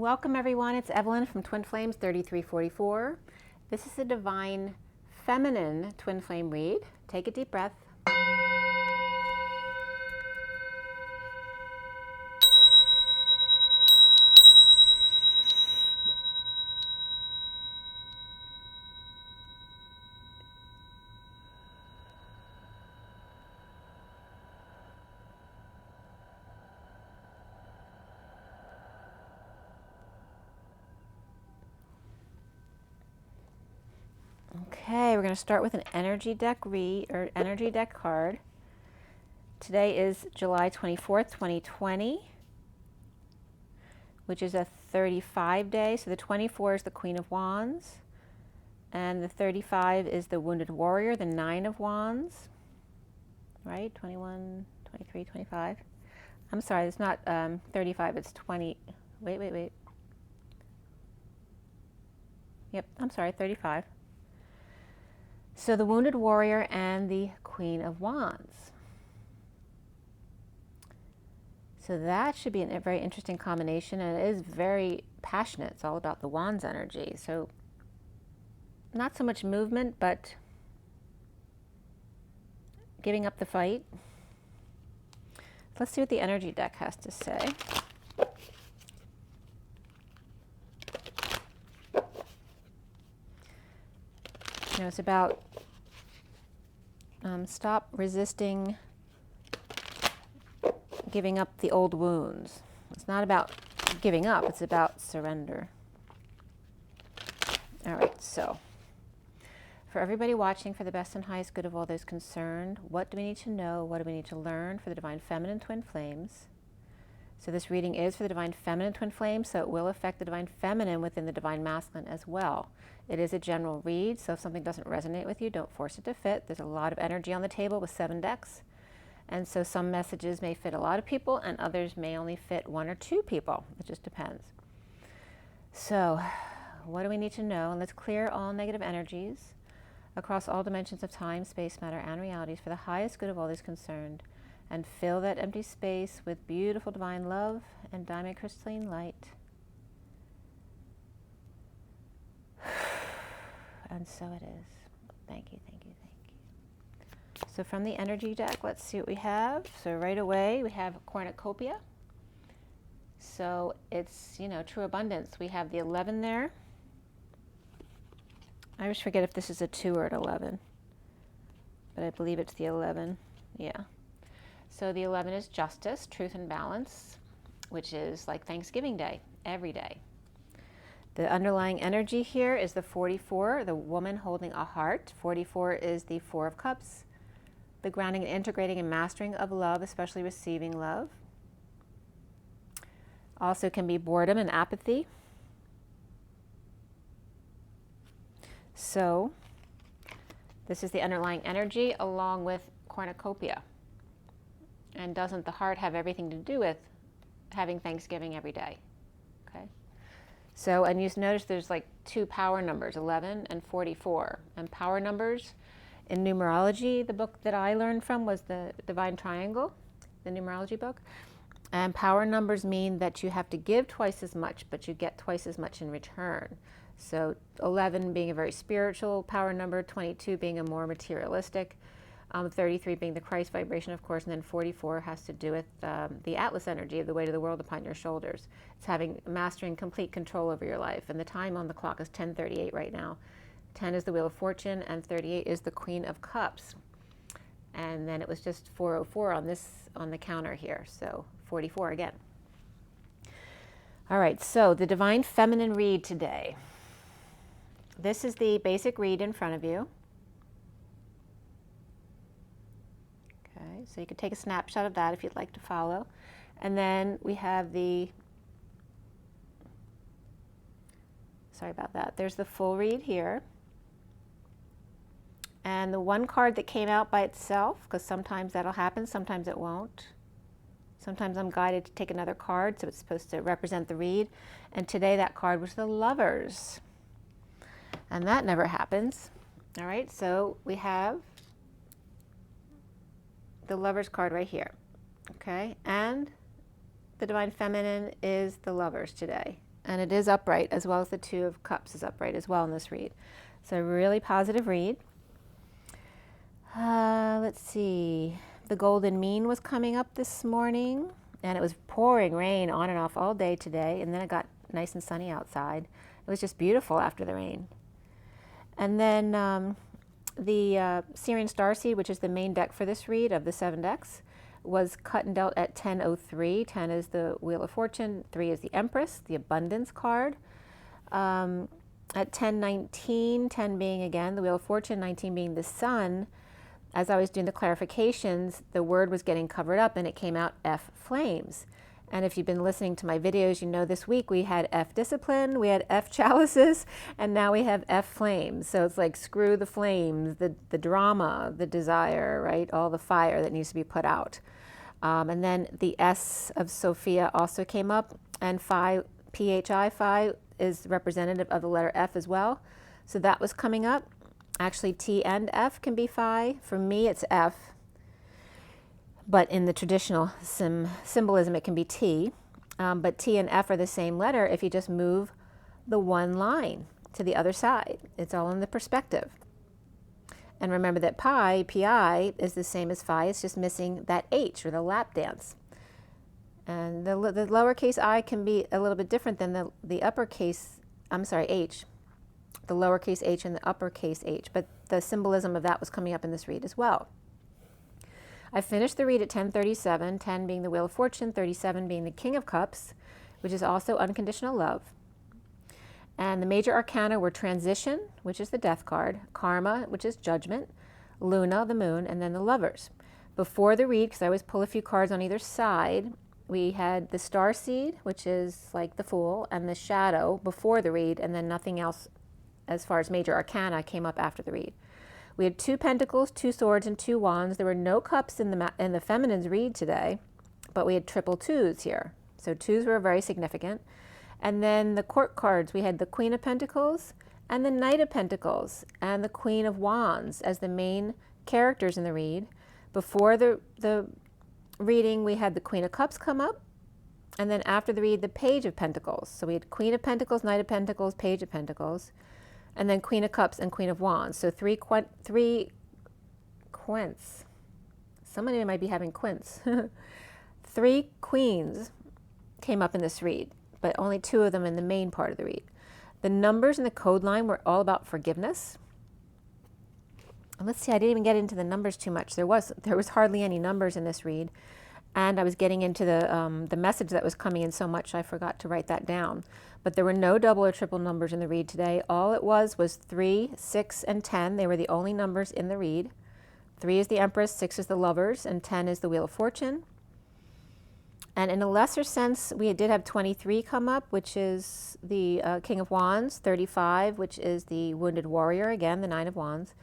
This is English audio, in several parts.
Welcome everyone, it's Evelyn from Twin Flames 3344. This is a Divine Feminine Twin Flame read. Take a deep breath. Okay, we're going to start with an energy deck energy deck card. Today is July 24th, 2020, which is a 35 day. So the 24 is the Queen of Wands, and the 35 is the Wounded Warrior, the 9 of Wands, right? 21, 23, 25. I'm sorry, it's not 35, it's 20. Wait. Yep, I'm sorry, 35. So the Wounded Warrior and the Queen of Wands. So that should be a very interesting combination, and it is very passionate. It's all about the Wands energy. So not so much movement, but giving up the fight. Let's see what the energy deck has to say. You know, it's about stop resisting giving up the old wounds. It's not about giving up, it's about surrender. All right, so for everybody watching, for the best and highest good of all those concerned, what do we need to know? What do we need to learn for the Divine Feminine Twin Flames? So this reading is for the Divine Feminine Twin Flames, so it will affect the Divine Feminine within the Divine Masculine as well. It is a general read, so if something doesn't resonate with you, don't force it to fit. There's a lot of energy on the table with 7 decks, and so some messages may fit a lot of people and others may only fit 1 or 2 people. It just depends. So what do we need to know? And let's clear all negative energies across all dimensions of time, space, matter, and realities for the highest good of all those concerned, and fill that empty space with beautiful divine love and diamond crystalline light. And so it is. Thank you, thank you, thank you. So from the energy deck, let's see what we have. So right away, we have cornucopia. So it's, you know, true abundance. We have the 11 there. I always forget if this is a 2 or an 11, but I believe it's the 11. Yeah. So the 11 is justice, truth, and balance, which is like Thanksgiving Day, every day. The underlying energy here is the 44, the woman holding a heart. 44 is the 4 of Cups, the grounding and integrating and mastering of love, especially receiving love. Also can be boredom and apathy. So this is the underlying energy along with cornucopia. And doesn't the heart have everything to do with having Thanksgiving every day? Okay. So, and you notice there's like 2 power numbers, 11 and 44. And power numbers in numerology, the book that I learned from was the Divine Triangle, the numerology book. And power numbers mean that you have to give twice as much, but you get twice as much in return. So 11 being a very spiritual power number, 22 being a more materialistic, 33 being the Christ vibration, of course, and then 44 has to do with the Atlas energy of the weight of the world upon your shoulders. It's mastering complete control over your life. And the time on the clock is 10:38 right now. 10 is the Wheel of Fortune, and 38 is the Queen of Cups. And then it was just 404 on the counter here, so 44 again. All right, so the Divine Feminine read today. This is the basic read in front of you. Okay, so you can take a snapshot of that if you'd like to follow. And then we have sorry about that, there's the full read here. And the one card that came out by itself, because sometimes that'll happen, sometimes it won't. Sometimes I'm guided to take another card, so it's supposed to represent the read. And today that card was the Lovers. And that never happens. All right, so we have the Lovers card right here. Okay, and the Divine Feminine is the Lovers today. And it is upright, as well as the Two of Cups is upright as well in this read. So a really positive read. Let's see. The golden mean was coming up this morning, and it was pouring rain on and off all day today, and then it got nice and sunny outside. It was just beautiful after the rain. And then the SIRIAN Starseed, which is the main deck for this read of the 7 decks, was cut and dealt at 10:03. 10 is the Wheel of Fortune, 3 is the Empress, the Abundance card. At 10:19, 10 being again the Wheel of Fortune, 19 being the Sun, as I was doing the clarifications, the word was getting covered up and it came out F flames. And if you've been listening to my videos, you know this week we had F discipline, we had F chalices, and now we have F flames. So it's like screw the flames, the drama, the desire, right? All the fire that needs to be put out. And then the S of Sophia also came up, and Phi, PHI, Phi is representative of the letter F as well. So that was coming up. Actually, T and F can be Phi. For me, it's F. But in the traditional symbolism, it can be T. But T and F are the same letter if you just move the one line to the other side. It's all in the perspective. And remember that pi, PI, is the same as Phi. It's just missing that H, or the lap dance. And the lowercase I can be a little bit different than the uppercase, H. The lowercase h and the uppercase H, but the symbolism of that was coming up in this read as well. I finished the read at 10:37, 10 being the Wheel of Fortune, 37 being the King of Cups, which is also unconditional love. And the major arcana were Transition, which is the Death card, Karma, which is Judgment, Luna, the Moon, and then the Lovers. Before the read, because I always pull a few cards on either side, we had the Starseed, which is like the Fool, and the Shadow before the read, and then nothing else as far as major arcana came up after the read. We had 2 Pentacles, 2 Swords, and 2 Wands. There were no cups in the Feminine's read today, but we had triple 2s here. So 2s were very significant. And then the Court cards, we had the Queen of Pentacles and the Knight of Pentacles and the Queen of Wands as the main characters in the read. Before the reading, we had the Queen of Cups come up, and then after the read, the Page of Pentacles. So we had Queen of Pentacles, Knight of Pentacles, Page of Pentacles, and then Queen of Cups and Queen of Wands. So three quints. Somebody might be having quints. 3 queens came up in this read, but only 2 of them in the main part of the read. The numbers in the code line were all about forgiveness. And let's see, I didn't even get into the numbers too much. There was hardly any numbers in this read. And I was getting into the message that was coming in so much I forgot to write that down. But there were no double or triple numbers in the read today. All it was 3, 6, and 10. They were the only numbers in the read. 3 is the Empress, 6 is the Lovers, and 10 is the Wheel of Fortune. And in a lesser sense, we did have 23 come up, which is the King of Wands, 35, which is the Wounded Warrior, again, the 9 of Wands,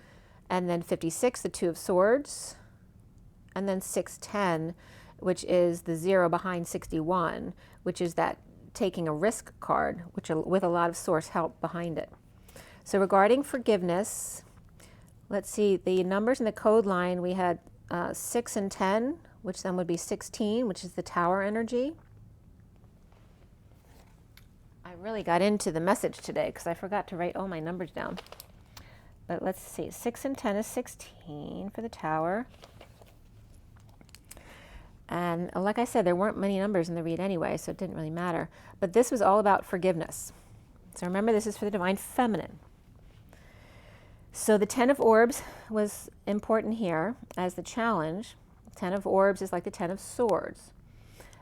and then 56, the 2 of Swords, and then 610, which is the 0 behind 61, which is that taking a risk card, which with a lot of source help behind it. So regarding forgiveness, let's see, the numbers in the code line, we had 6 and 10, which then would be 16, which is the Tower energy. I really got into the message today because I forgot to write all my numbers down. But let's see, 6 and 10 is 16 for the Tower. And like I said, there weren't many numbers in the read anyway, so it didn't really matter. But this was all about forgiveness. So remember, this is for the Divine Feminine. So the 10 of Orbs was important here as the challenge. 10 of Orbs is like the 10 of Swords.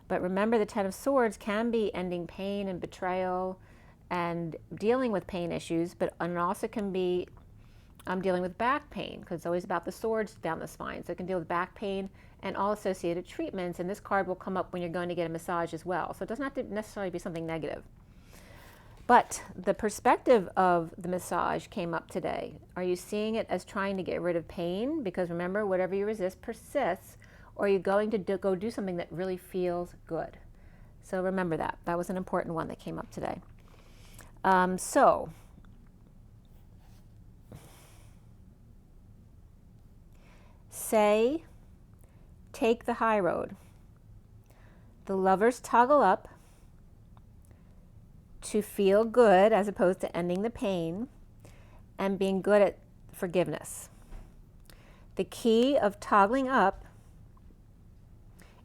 But remember, the 10 of Swords can be ending pain and betrayal and dealing with pain issues, but it also can be dealing with back pain, because it's always about the swords down the spine. So it can deal with back pain and all associated treatments, and this card will come up when you're going to get a massage as well. So it doesn't have to necessarily be something negative. But the perspective of the massage came up today. Are you seeing it as trying to get rid of pain? Because remember, whatever you resist persists, or are you going to go do something that really feels good? So remember that. That was an important one that came up today. Say, take the high road. The Lovers toggle up. to feel good as opposed to ending the pain, and being good at forgiveness. The key of toggling up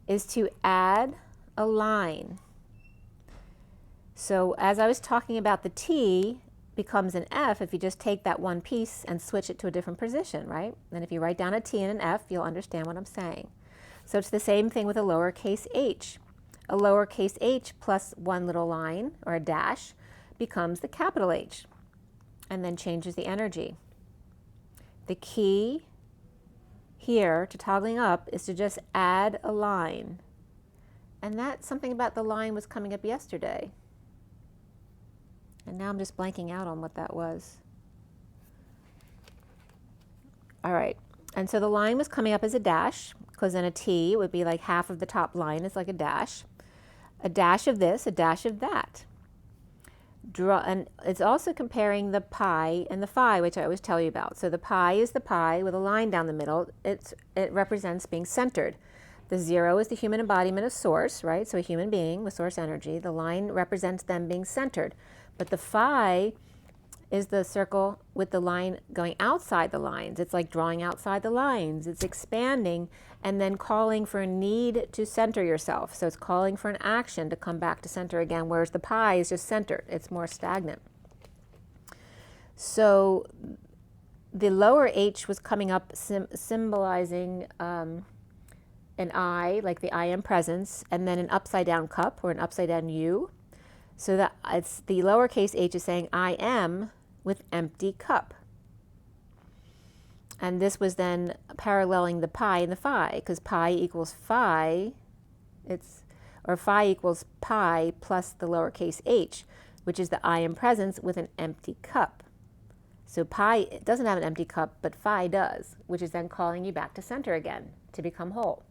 is to add a line. So as I was talking about, the T becomes an F if you just take that one piece and switch it to a different position, right? And if you write down a T and an F, you'll understand what I'm saying. So it's the same thing with a lowercase h. A lowercase h plus one little line or a dash becomes the capital H, and then changes the energy. The key here to toggling up is to just add a line. And that something about the line was coming up yesterday. And now I'm just blanking out on what that was. All right, and so the line was coming up as a dash, because then a T would be like half of the top line is like a dash. A dash of this, a dash of that. And it's also comparing the pi and the phi, which I always tell you about. So the pi is the pi with a line down the middle. It represents being centered. The 0 is the human embodiment of source, right? So a human being with source energy. The line represents them being centered. But the phi is the circle with the line going outside the lines. It's like drawing outside the lines. It's expanding and then calling for a need to center yourself. So it's calling for an action to come back to center again, whereas the pi is just centered. It's more stagnant. So the lower h was coming up symbolizing an I, like the I am presence, and then an upside down cup or an upside down U. So that it's the lowercase h is saying I am with empty cup. And this was then paralleling the pi and the phi, because pi equals phi, or phi equals pi plus the lowercase h, which is the I am presence with an empty cup. So pi doesn't have an empty cup, but phi does, which is then calling you back to center again, to become whole.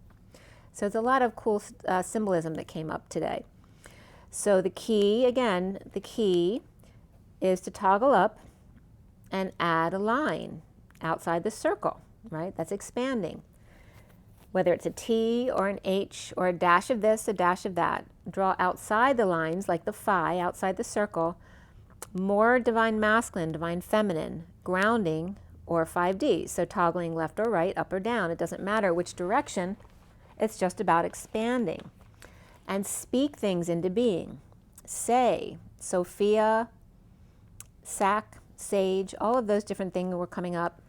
So it's a lot of cool symbolism that came up today. So the key, again, the key is to toggle up and add a line outside the circle, right? That's expanding. Whether it's a T or an H or a dash of this, a dash of that, draw outside the lines like the phi, outside the circle, more divine masculine, divine feminine, grounding, or 5D. So toggling left or right, up or down. It doesn't matter which direction. It's just about expanding. And speak things into being. Say, Sophia, sac, sage, all of those different things were coming up.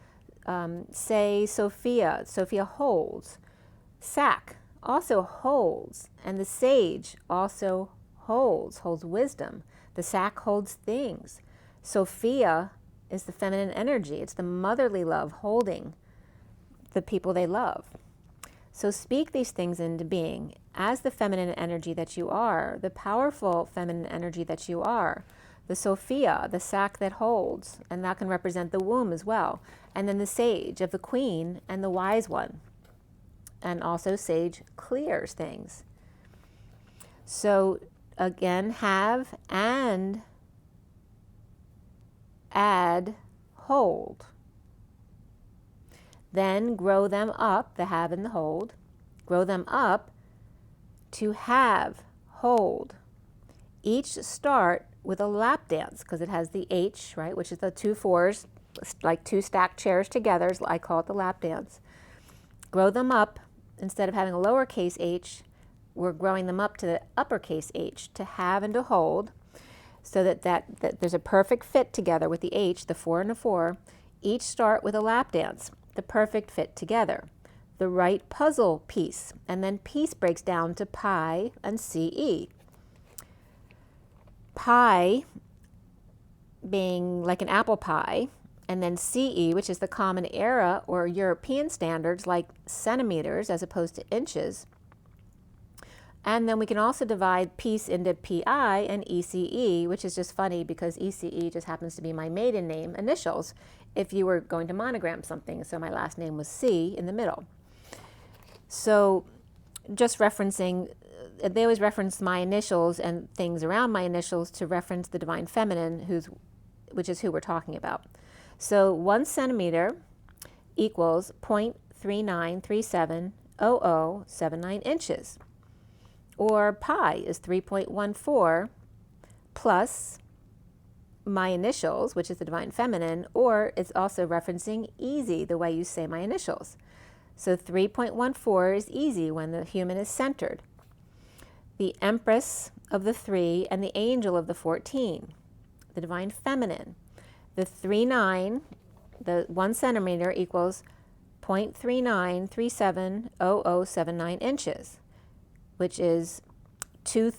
Say Sophia, Sophia holds. Sac also holds, and the sage also holds wisdom. The sac holds things. Sophia is the feminine energy. It's the motherly love holding the people they love. So speak these things into being as the feminine energy that you are, the powerful feminine energy that you are, the Sophia, the sac that holds, and that can represent the womb as well, and then the sage of the queen and the wise one. And also sage clears things. So again, have and add, hold. Then grow them up, the have and the hold, grow them up to have, hold. Each start with a lap dance, because it has the H, right, which is the 2 4s, like 2 stacked chairs together, I call it the lap dance. Grow them up, instead of having a lowercase h, we're growing them up to the uppercase H, to have and to hold, so that there's a perfect fit together with the H, the 4 and the 4. Each start with a lap dance, the perfect fit together, the right puzzle piece, and then piece breaks down to pi and CE. Pi being like an apple pie, and then CE, which is the common era or European standards, like centimeters as opposed to inches. And then we can also divide piece into PI and ECE, which is just funny because ECE just happens to be my maiden name, initials, if you were going to monogram something. So my last name was C in the middle. So just referencing, they always reference my initials and things around my initials to reference the divine feminine, which is who we're talking about. So 1 centimeter equals 0.39370079 inches. Or pi is 3.14 plus my initials, which is the divine feminine, or it's also referencing easy, the way you say my initials. So 3.14 is easy when the human is centered. The Empress of the 3 and the Angel of the 14, the divine feminine. The 3.9, the 1 centimeter equals 0.39370079 inches, which is 2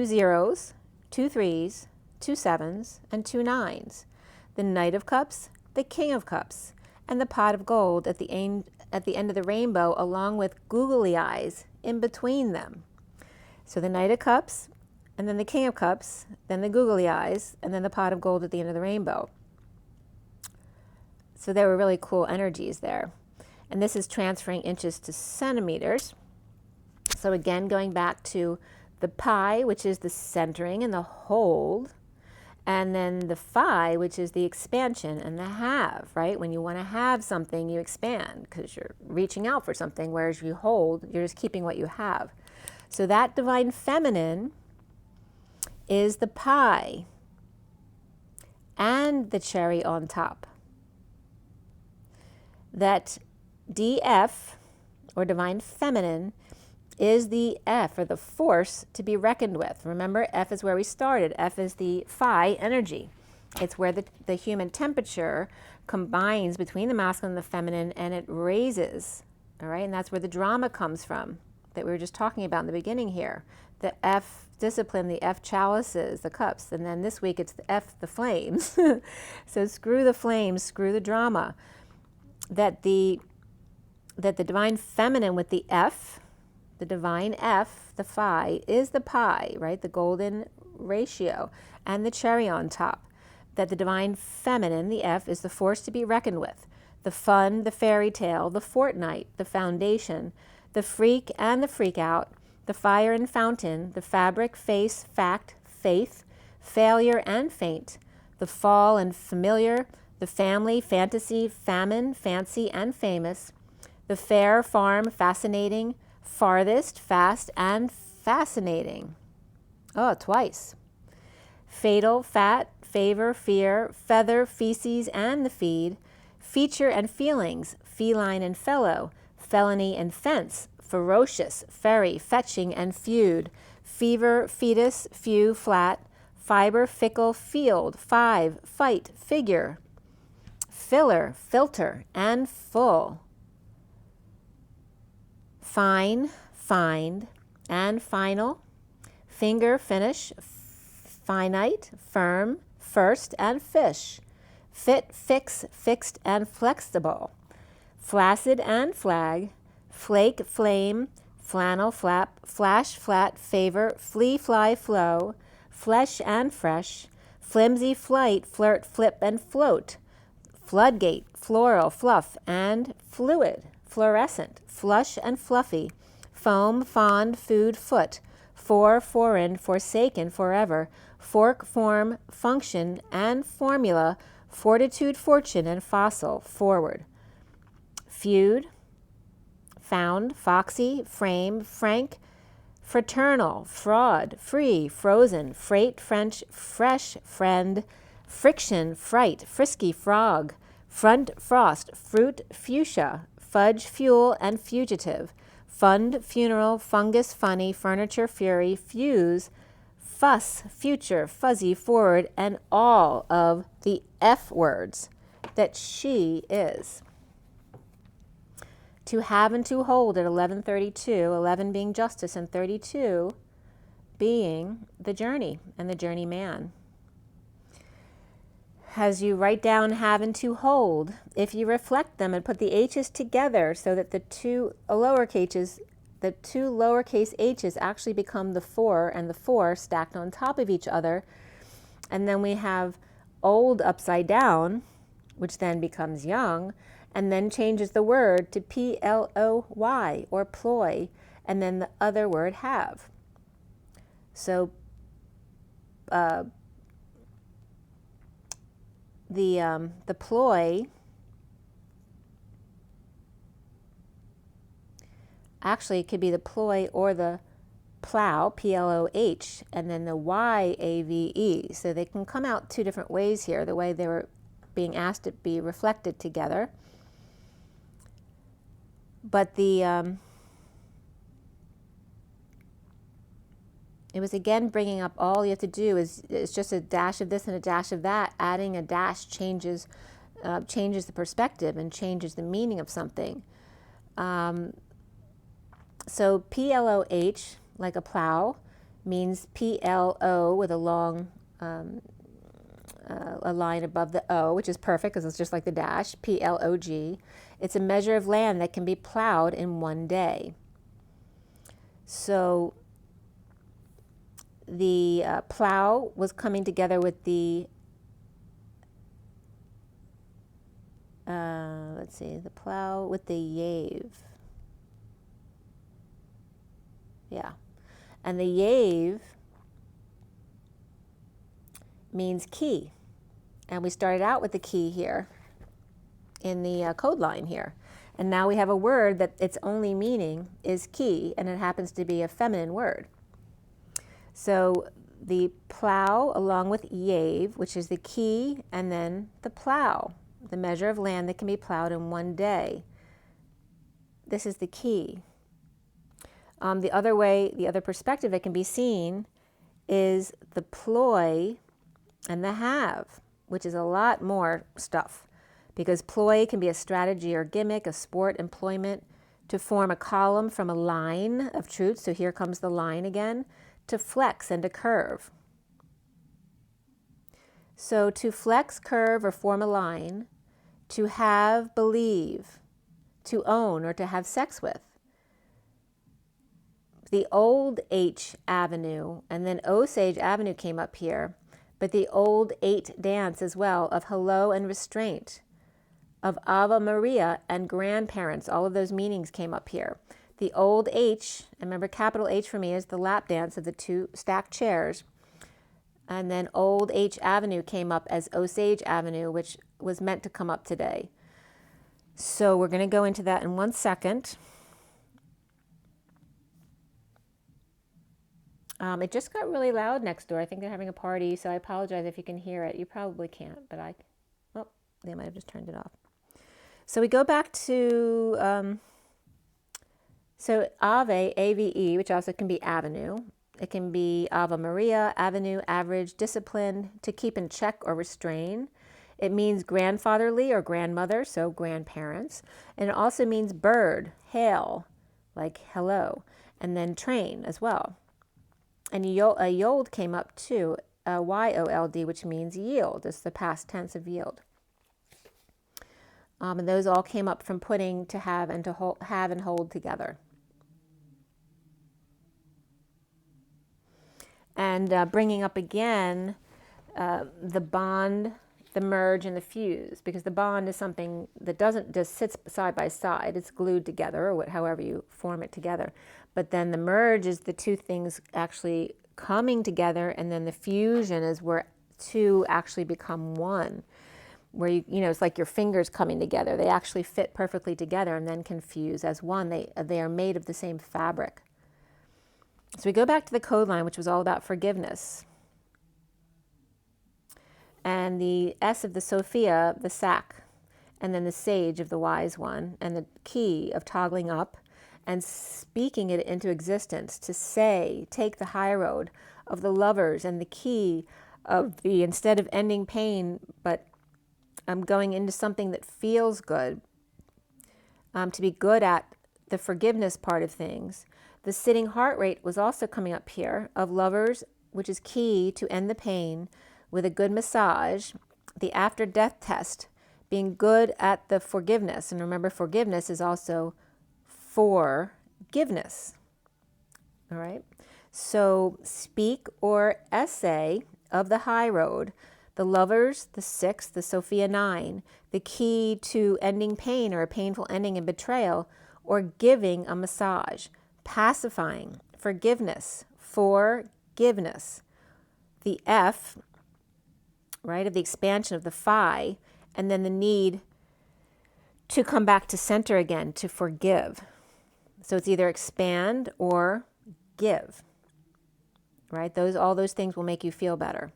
zeros, 2 3s, 2 7s, and 2 9s. The Knight of Cups, the King of Cups, and the pot of gold at the end of the rainbow, along with googly eyes in between them. So the Knight of Cups, and then the King of Cups, then the googly eyes, and then the pot of gold at the end of the rainbow. So there were really cool energies there. And this is transferring inches to centimeters. So again, going back to the pi, which is the centering and the hold, and then the phi, which is the expansion and the have, right? When you want to have something, you expand because you're reaching out for something, whereas you hold, you're just keeping what you have. So that divine feminine is the pi and the cherry on top. That DF, or divine feminine, is the F, or the force to be reckoned with. Remember, F is where we started. F is the phi energy. It's where the human temperature combines between the masculine and the feminine, and it raises, all right? And that's where the drama comes from that we were just talking about in the beginning here. The F discipline, the F chalices, the cups, and then this week it's the F, the flames. So screw the flames, screw the drama. That the divine feminine with the F, the divine F, the phi, is the pi, right? The golden ratio, and the cherry on top. That the divine feminine, the F, is the force to be reckoned with. The fun, the fairy tale, the fortnight, the foundation, the freak and the freak out, the fire and fountain, the fabric, face, fact, faith, failure and faint, the fall and familiar, the family, fantasy, famine, fancy and famous, the fair, farm, fascinating, farthest, fast, and fascinating. Oh, twice. Fatal, fat, favor, fear, feather, feces, and the feed, feature and feelings, feline and fellow, felony and fence, ferocious, ferry, fetching and feud, fever, fetus, few, flat, fiber, fickle, field, 5, fight, figure, filler, filter, and full. Fine, find, and final, finger, finish, finite, firm, first, and fish, fit, fix, fixed, and flexible, flaccid and flag, flake, flame, flannel, flap, flash, flat, favor, flee, fly, flow, flesh and fresh, flimsy, flight, flirt, flip, and float, floodgate, floral, fluff, and fluid, fluorescent, flush and fluffy, foam, fond, food, foot, for, foreign, forsaken, forever, fork, form, function, and formula, fortitude, fortune, and fossil, forward, feud, found, foxy, frame, frank, fraternal, fraud, free, frozen, freight, French, fresh, friend, friction, fright, frisky, frog, front, frost, fruit, fuchsia, fudge, fuel, and fugitive, fund, funeral, fungus, funny, furniture, fury, fuse, fuss, future, fuzzy, forward, and all of the F words that she is. To have and to hold at 11:32, 11 being justice and 32 being the journey and the journey man. As you write down have and to hold, if you reflect them and put the H's together so that the two lowercase h's actually become the 4 and the 4 stacked on top of each other, and then we have old upside down, which then becomes young, and then changes the word to ploy, or ploy, and then the other word have. So the ploy actually could be the ploy or the plow, P-L-O-H, and then the Y-A-V-E. So they can come out two different ways here, the way they were being asked to be reflected together. But the it was again bringing up, all you have to do is just a dash of this and a dash of that. Adding a dash changes the perspective and changes the meaning of something. So P-L-O-H, like a plow, means P-L-O with a long a line above the O, which is perfect because it's just like the dash, P-L-O-G. It's a measure of land that can be plowed in one day. So the plow was coming together with the, let's see, the plow with the yave. Yeah. And the yave means key. And we started out with the key here in the code line here. And now we have a word that its only meaning is key, and it happens to be a feminine word. So the plow along with yave, which is the key, and then the plow, the measure of land that can be plowed in one day. This is the key. The other way, the other perspective that can be seen is the ploy and the have, which is a lot more stuff, because ploy can be a strategy or gimmick, a sport, employment, to form a column from a line of truth. So here comes the line again, to flex and to curve. So to flex, curve, or form a line, to have, believe, to own, or to have sex with. The old H Avenue, and then Osage Avenue came up here, but the old 8 dance as well, of hello and restraint, of Ave Maria and grandparents. All of those meanings came up here. The old H, and remember capital H for me is the lap dance of the 2 stacked chairs. And then old H Avenue came up as Osage Avenue, which was meant to come up today. So we're going to go into that in 1 second. It just got really loud next door. I think they're having a party, so I apologize if you can hear it. You probably can't, but oh, they might have just turned it off. So we go back to, so Ave, A-V-E, which also can be avenue. It can be Ave Maria, avenue, average, discipline, to keep in check or restrain. It means grandfatherly or grandmother, so grandparents. And it also means bird, hail, like hello, and then train as well. And a yold came up too, Y-O-L-D, which means yield. It's the past tense of yield. And those all came up from putting to have and hold together. And bringing up again the bond, the merge, and the fuse, because the bond is something that doesn't just sit side by side. It's glued together, or however you form it together. But then the merge is the 2 things actually coming together, and then the fusion is where 2 actually become 1. Where you know, it's like your fingers coming together. They actually fit perfectly together and then can fuse as one. They are made of the same fabric. So we go back to the code line, which was all about forgiveness. And the S of the Sophia, the sack, and then the sage of the wise one, and the key of toggling up and speaking it into existence, to say, take the high road of the lovers, and the key of the, instead of ending pain, but I'm going into something that feels good, to be good at the forgiveness part of things. The sitting heart rate was also coming up here, of lovers, which is key to end the pain with a good massage. The after death test, being good at the forgiveness. And remember, forgiveness is also forgiveness. All right. So speak or essay of the high road, the lovers, the 6, the Sophia 9, the key to ending pain or a painful ending and betrayal, or giving a massage, pacifying, forgiveness, forgiveness. The F, right, of the expansion of the phi, and then the need to come back to center again, to forgive. So it's either expand or give. right? All those things will make you feel better.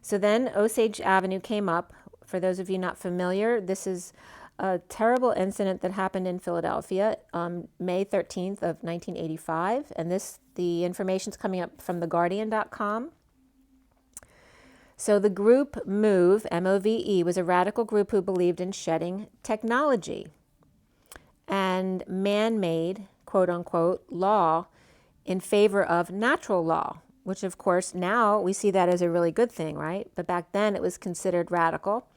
So then Osage Avenue came up. For those of you not familiar, this is a terrible incident that happened in Philadelphia on May 13th of 1985. And the information's coming up from theguardian.com. So the group MOVE, M-O-V-E, was a radical group who believed in shedding technology and man-made, quote unquote, law in favor of natural law, which of course now we see that as a really good thing, right? But back then it was considered radical.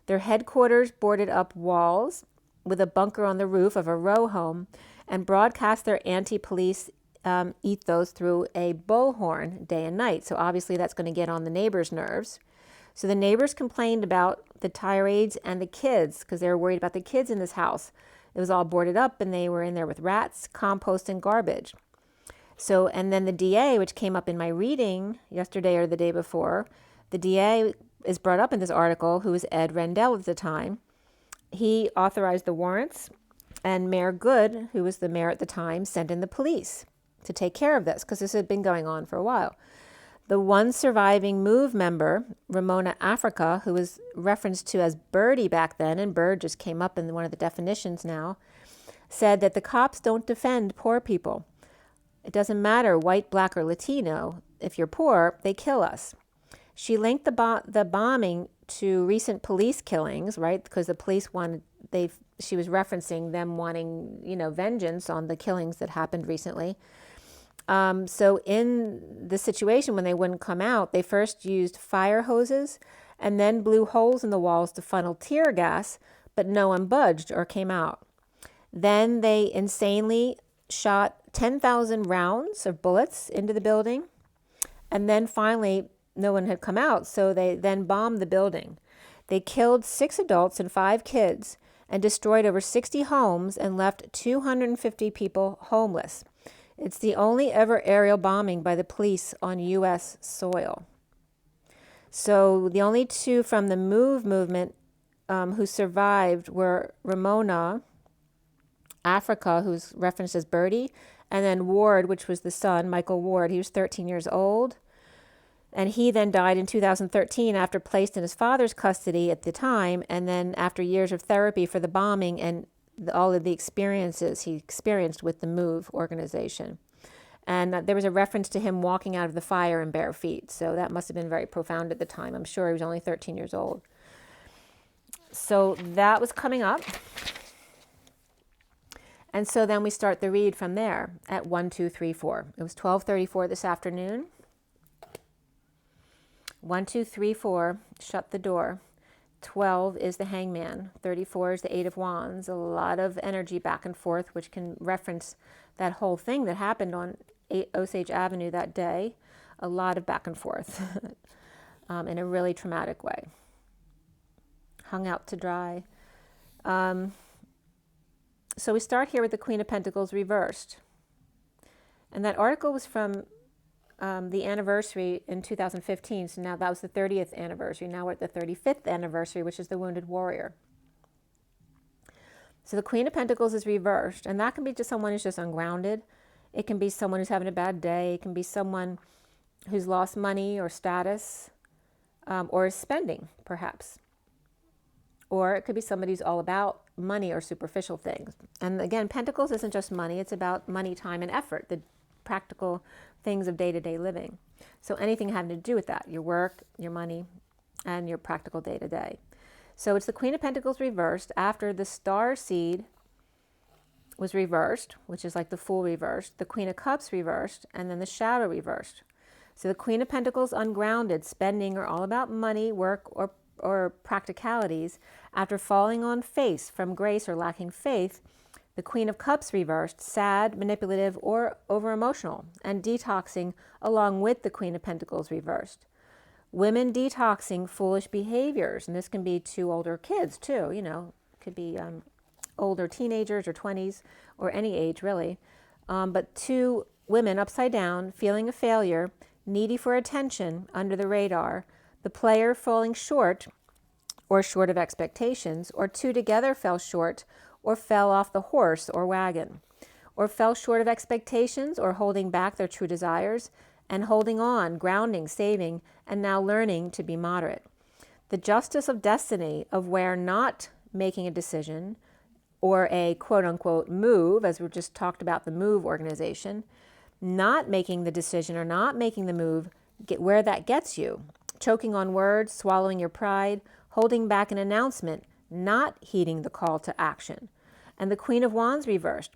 Their headquarters boarded up walls with a bunker on the roof of a row home and broadcast their anti-police ethos through a bullhorn day and night. So obviously that's going to get on the neighbors' nerves. So the neighbors complained about the tirades and the kids because they were worried about the kids in this house. It was all boarded up and they were in there with rats, compost, and garbage. So, and then the DA, which came up in my reading yesterday or the day before, the DA is brought up in this article, who was Ed Rendell at the time. He authorized the warrants, and Mayor Good, who was the mayor at the time, sent in the police to take care of this because this had been going on for a while. The one surviving MOVE member, Ramona Africa, who was referenced to as Birdie back then, and Bird just came up in one of the definitions now, said that the cops don't defend poor people. It doesn't matter, white, black, or Latino. If you're poor, they kill us. She linked the bombing to recent police killings, right? Because the police she was referencing them wanting, vengeance on the killings that happened recently. So in the situation when they wouldn't come out, they first used fire hoses and then blew holes in the walls to funnel tear gas, but no one budged or came out. Then they insanely shot 10,000 rounds of bullets into the building. And then finally, no one had come out, so they then bombed the building. They killed 6 adults and 5 kids and destroyed over 60 homes and left 250 people homeless. It's the only ever aerial bombing by the police on U.S. soil. So the only 2 from the MOVE movement who survived were Ramona Africa, who's referenced as Birdie, and then Ward, which was the son, Michael Ward. He was 13 years old. And he then died in 2013 after placed in his father's custody at the time, and then after years of therapy for the bombing and all of the experiences he experienced with the MOVE organization. And there was a reference to him walking out of the fire in bare feet. So that must have been very profound at the time. I'm sure he was only 13 years old. So that was coming up. And so then we start the read from there at 1, 2, 3, 4. It was 12:34 this afternoon. 1, 2, 3, 4, shut the door. 12 is the hangman. 34 is the 8 of wands. A lot of energy back and forth, which can reference that whole thing that happened on Osage Avenue that day. A lot of back and forth in a really traumatic way. Hung out to dry. So we start here with the Queen of Pentacles reversed. And that article was from the anniversary in 2015. So now that was the 30th anniversary. Now we're at the 35th anniversary, which is the Wounded Warrior. So the Queen of Pentacles is reversed. And that can be just someone who's just ungrounded. It can be someone who's having a bad day. It can be someone who's lost money or status or is spending, perhaps. Or it could be somebody who's all about money or superficial things. And again, Pentacles isn't just money. It's about money, time, and effort, the practical things of day-to-day living. So anything having to do with that, your work, your money, and your practical day-to-day. So it's the Queen of Pentacles reversed after the Starseed was reversed, which is like the Fool reversed, the Queen of Cups reversed, and then the Shadow reversed. So the Queen of Pentacles ungrounded, spending, or all about money, work, or practicalities. After falling on face from grace or lacking faith, the Queen of Cups reversed, sad, manipulative, or over-emotional, and detoxing along with the Queen of Pentacles reversed. Women detoxing foolish behaviors, and this can be to older kids too, it could be older teenagers or 20s or any age really. But to women upside down, feeling a failure, needy for attention, under the radar, the player falling short or short of expectations, or 2 together fell short or fell off the horse or wagon, or fell short of expectations or holding back their true desires, and holding on, grounding, saving, and now learning to be moderate. The justice of destiny of where not making a decision or a quote-unquote move, as we just talked about the move organization, not making the decision or not making the move, where that gets you. Choking on words, swallowing your pride, holding back an announcement, not heeding the call to action. And the Queen of Wands reversed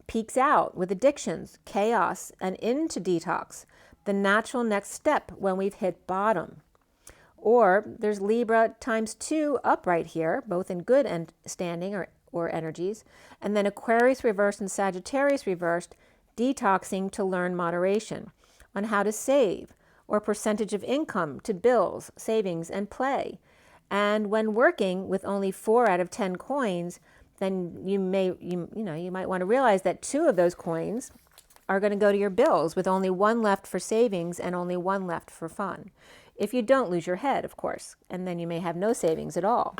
peaks out with addictions, chaos, and into detox, the natural next step when we've hit bottom. Or there's Libra times 2 upright here, both in good and standing or energies, and then Aquarius reversed and Sagittarius reversed, detoxing to learn moderation on how to save, or percentage of income to bills, savings, and play. And when working with only 4 out of 10 coins, then you might want to realize that 2 of those coins are going to go to your bills, with only 1 left for savings and only 1 left for fun. If you don't lose your head, of course, and then you may have no savings at all.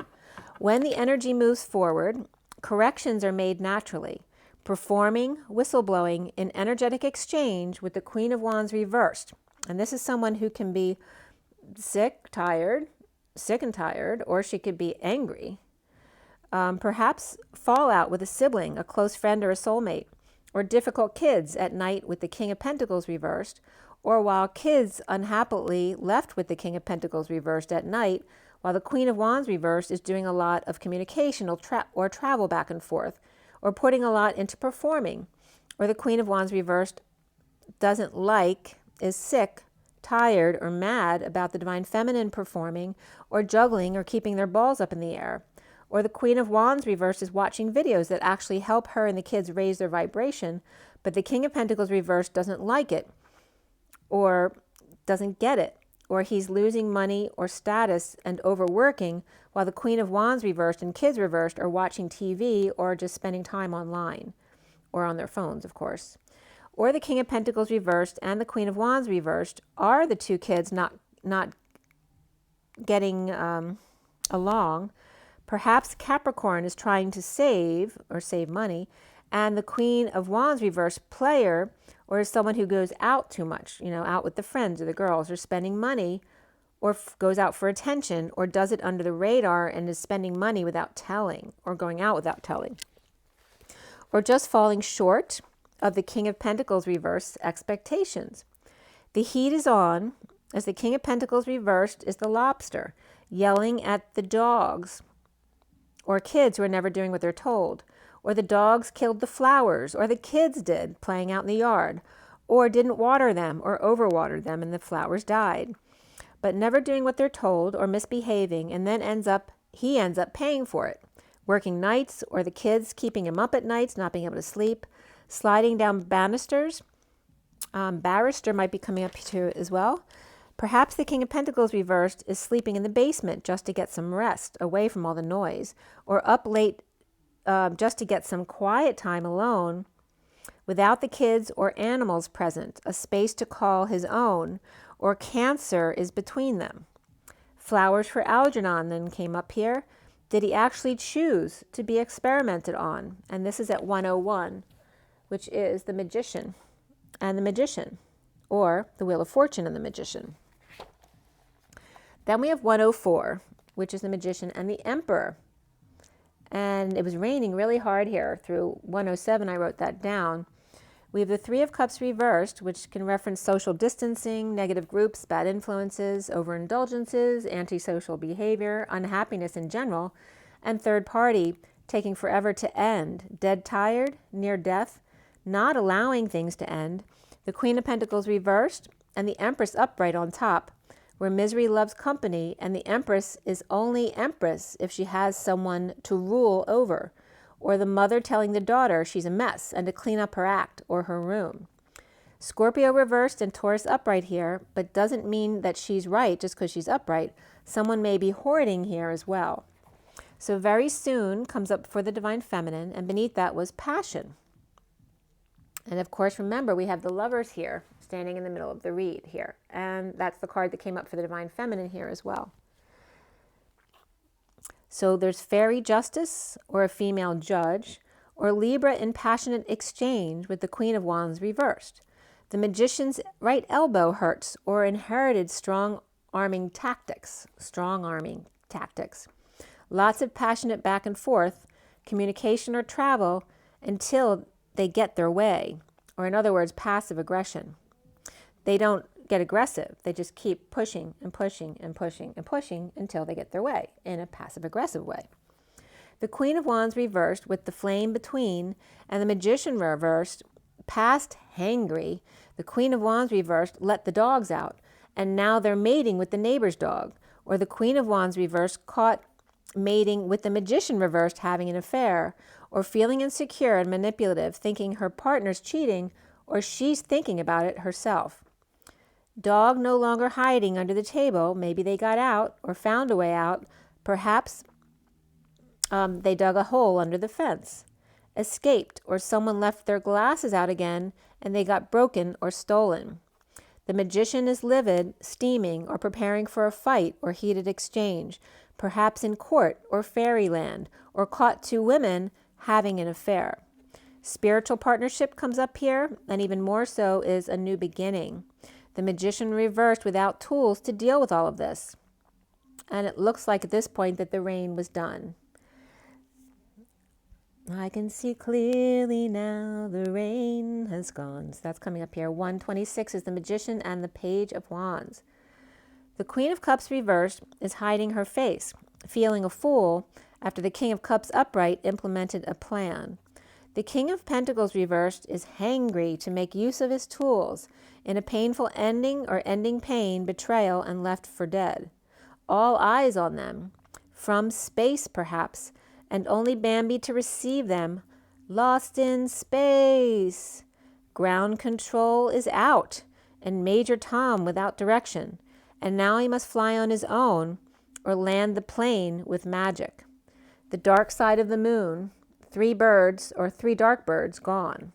When the energy moves forward, corrections are made naturally. Performing, whistleblowing in energetic exchange with the Queen of Wands reversed. And this is someone who can be sick and tired, or she could be angry. Perhaps fallout with a sibling, a close friend, or a soulmate, or difficult kids at night with the King of Pentacles reversed, or while kids unhappily left with the King of Pentacles reversed at night, while the Queen of Wands reversed is doing a lot of communication or travel back and forth, or putting a lot into performing, or the Queen of Wands reversed is sick, tired, or mad about the Divine Feminine performing, or juggling, or keeping their balls up in the air. Or the Queen of Wands reversed is watching videos that actually help her and the kids raise their vibration, but the King of Pentacles reversed doesn't like it, or doesn't get it, or he's losing money or status and overworking, while the Queen of Wands reversed and kids reversed are watching TV or just spending time online, or on their phones, of course. Or the King of Pentacles reversed and the Queen of Wands reversed are the 2 kids not getting along. Perhaps Capricorn is trying to save money, and the Queen of Wands reversed player, or is someone who goes out too much, out with the friends or the girls, or spending money, or goes out for attention, or does it under the radar and is spending money without telling, or going out without telling. Or just falling short of the King of Pentacles reversed expectations. The heat is on, as the King of Pentacles reversed is the lobster, yelling at the dogs, or kids who are never doing what they're told, or the dogs killed the flowers, or the kids did, playing out in the yard, or didn't water them or overwatered them and the flowers died, but never doing what they're told or misbehaving, and then he ends up paying for it, working nights, or the kids keeping him up at nights, not being able to sleep, sliding down banisters. Barrister might be coming up too as well. Perhaps the King of Pentacles reversed is sleeping in the basement just to get some rest away from all the noise, or up late just to get some quiet time alone without the kids or animals present, a space to call his own, or Cancer is between them. Flowers for Algernon then came up here. Did he actually choose to be experimented on? And this is at 101, which is the Magician and the Magician, or the Wheel of Fortune and the Magician. Then we have 104, which is the Magician and the Emperor. And it was raining really hard here through 107. I wrote that down. We have the 3 of Cups reversed, which can reference social distancing, negative groups, bad influences, overindulgences, antisocial behavior, unhappiness in general, and third party taking forever to end, dead tired, near death, not allowing things to end, the Queen of Pentacles reversed, and the Empress upright on top, where misery loves company, and the Empress is only Empress if she has someone to rule over, or the mother telling the daughter she's a mess and to clean up her act or her room. Scorpio reversed and Taurus upright here, but doesn't mean that she's right just because she's upright. Someone may be hoarding here as well. So very soon comes up for the Divine Feminine, and beneath that was passion. And of course, remember, we have the Lovers here, standing in the middle of the read here. And that's the card that came up for the Divine Feminine here as well. So there's fairy justice, or a female judge, or Libra in passionate exchange with the Queen of Wands reversed. The magician's right elbow hurts or inherited strong arming tactics. Lots of passionate back and forth, communication or travel until they get their way, or in other words, passive aggression. They don't get aggressive. They just keep pushing and pushing and pushing and pushing until they get their way in a passive aggressive way. The Queen of Wands reversed with the flame between, and the Magician reversed, past hangry. The Queen of Wands reversed let the dogs out, and now they're mating with the neighbor's dog. Or the Queen of Wands reversed caught mating with the Magician reversed having an affair, or feeling insecure and manipulative, thinking her partner's cheating, or she's thinking about it herself. Dog no longer hiding under the table. Maybe they got out or found a way out. Perhaps they dug a hole under the fence. Escaped, or someone left their glasses out again and they got broken or stolen. The Magician is livid, steaming, or preparing for a fight or heated exchange, perhaps in court or fairyland, or caught two women having an affair. Spiritual partnership comes up here, and even more so is a new beginning. The Magician reversed without tools to deal with all of this. And it looks like at this point that the rain was done. I can see clearly now the rain has gone. So that's coming up here. 126 is the Magician and the Page of Wands. The Queen of Cups reversed is hiding her face, feeling a fool after the King of Cups upright implemented a plan. The King of Pentacles reversed is hangry to make use of his tools in a painful ending or ending pain, betrayal, and left for dead. All eyes on them, from space perhaps, and only Bambi to receive them, lost in space. Ground control is out, and Major Tom without direction, and now he must fly on his own or land the plane with magic. The dark side of the moon, 3 birds or 3 dark birds gone.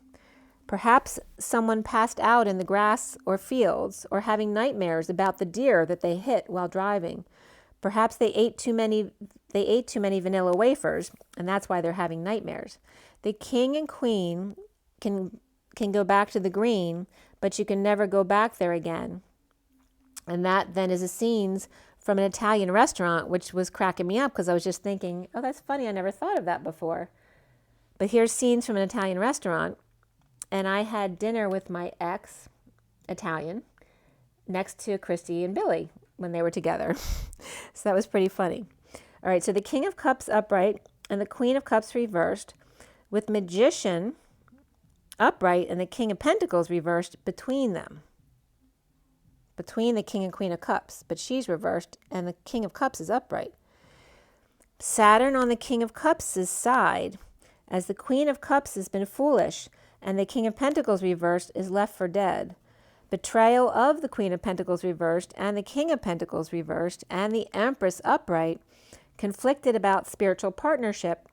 Perhaps someone passed out in the grass or fields, or having nightmares about the deer that they hit while driving. Perhaps they ate too many vanilla wafers, and that's why they're having nightmares. The king and queen can go back to the green, but you can never go back there again. And that then is a scenes from an Italian restaurant, which was cracking me up because I was just thinking, oh, that's funny. I never thought of that before. But here's scenes from an Italian restaurant. And I had dinner with my ex, Italian, next to Christy and Billy when they were together. So that was pretty funny. All right, so the King of Cups upright and the Queen of Cups reversed, with Magician upright and the King of Pentacles reversed between them. Between the King and Queen of Cups, but she's reversed and the King of Cups is upright. Saturn on the King of Cups' side, as the Queen of Cups has been foolish and the King of Pentacles reversed is left for dead. Betrayal of the Queen of Pentacles reversed and the King of Pentacles reversed and the Empress upright, conflicted about spiritual partnership,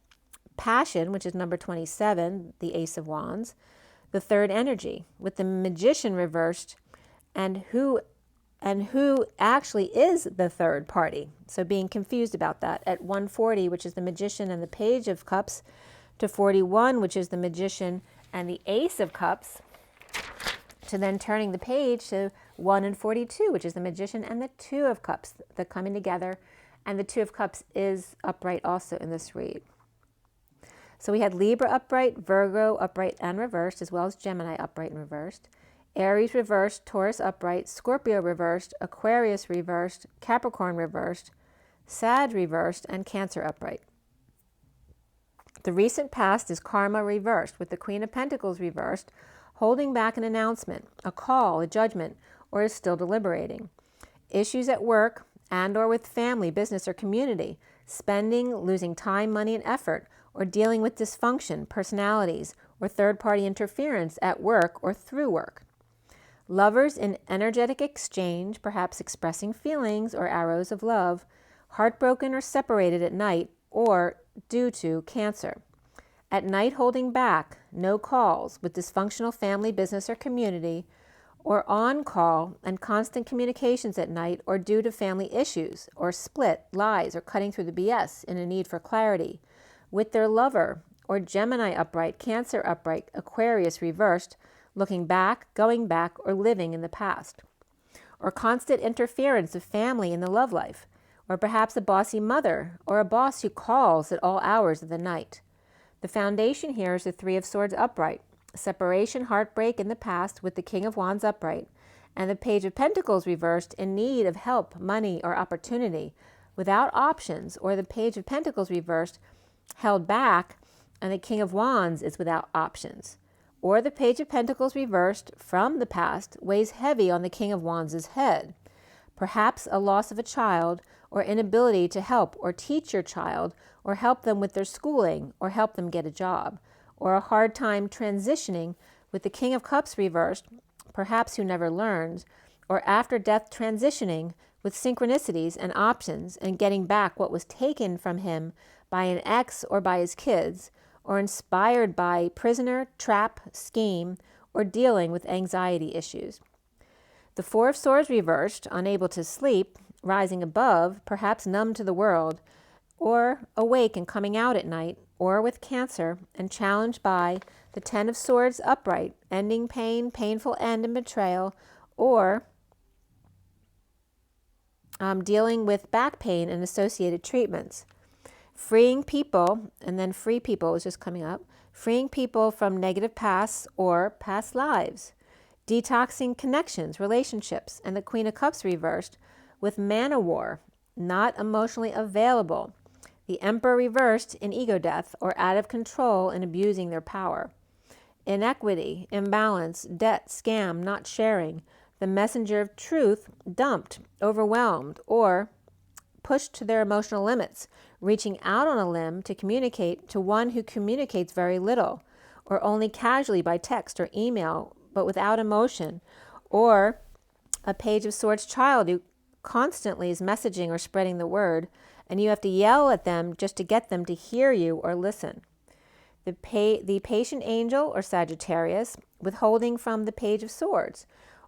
passion, which is number 27, the Ace of Wands, the third energy, with the Magician reversed and who actually is the third party. So being confused about that at 140, which is the Magician and the Page of Cups, to 41, which is the Magician and the Ace of Cups, to then turning the page to 1 and 42, which is the Magician and the Two of Cups. They're coming together, and the Two of Cups is upright also in this read. So we had Libra upright, Virgo upright and reversed, as well as Gemini upright and reversed. Aries reversed, Taurus upright, Scorpio reversed, Aquarius reversed, Capricorn reversed, Sag reversed, and Cancer upright. The recent past is Karma reversed, with the Queen of Pentacles reversed, holding back an announcement, a call, a judgment, or is still deliberating. Issues at work and or with family, business, or community, spending, losing time, money, and effort, or dealing with dysfunction, personalities, or third-party interference at work or through work. Lovers in energetic exchange, perhaps expressing feelings or arrows of love, heartbroken or separated at night, or due to Cancer. At night holding back, no calls with dysfunctional family, business, or community, or on call and constant communications at night, or due to family issues, or split, lies, or cutting through the BS in a need for clarity, with their lover, or Gemini upright, Cancer upright, Aquarius reversed, looking back, going back, or living in the past. Or constant interference of family in the love life, or perhaps a bossy mother, or a boss who calls at all hours of the night. The foundation here is the Three of Swords upright, separation, heartbreak in the past with the King of Wands upright, and the Page of Pentacles reversed in need of help, money, or opportunity, without options, or the Page of Pentacles reversed held back, and the King of Wands is without options. Or the Page of Pentacles reversed from the past weighs heavy on the King of Wands' head. Perhaps a loss of a child, or inability to help or teach your child, or help them with their schooling, or help them get a job, or a hard time transitioning with the King of Cups reversed, perhaps who never learns, or after death transitioning with synchronicities and options and getting back what was taken from him by an ex or by his kids, or inspired by prisoner, trap, scheme, or dealing with anxiety issues. The Four of Swords reversed, unable to sleep, rising above, perhaps numb to the world, or awake and coming out at night, or with cancer, and challenged by the Ten of Swords upright, ending pain, painful end and betrayal, or dealing with back pain and associated treatments. Freeing people, and then free people is just coming up, freeing people from negative pasts or past lives. Detoxing connections, relationships, and the Queen of Cups reversed with Man-O-War, not emotionally available. The Emperor reversed in ego death or out of control and abusing their power. Inequity, imbalance, debt, scam, not sharing. The messenger of truth dumped, overwhelmed, or pushed to their emotional limits, reaching out on a limb to communicate to one who communicates very little, or only casually by text or email, but without emotion, or a Page of Swords child who constantly is messaging or spreading the word, and you have to yell at them just to get them to hear you or listen. The patient angel or Sagittarius, withholding from the Page of Swords,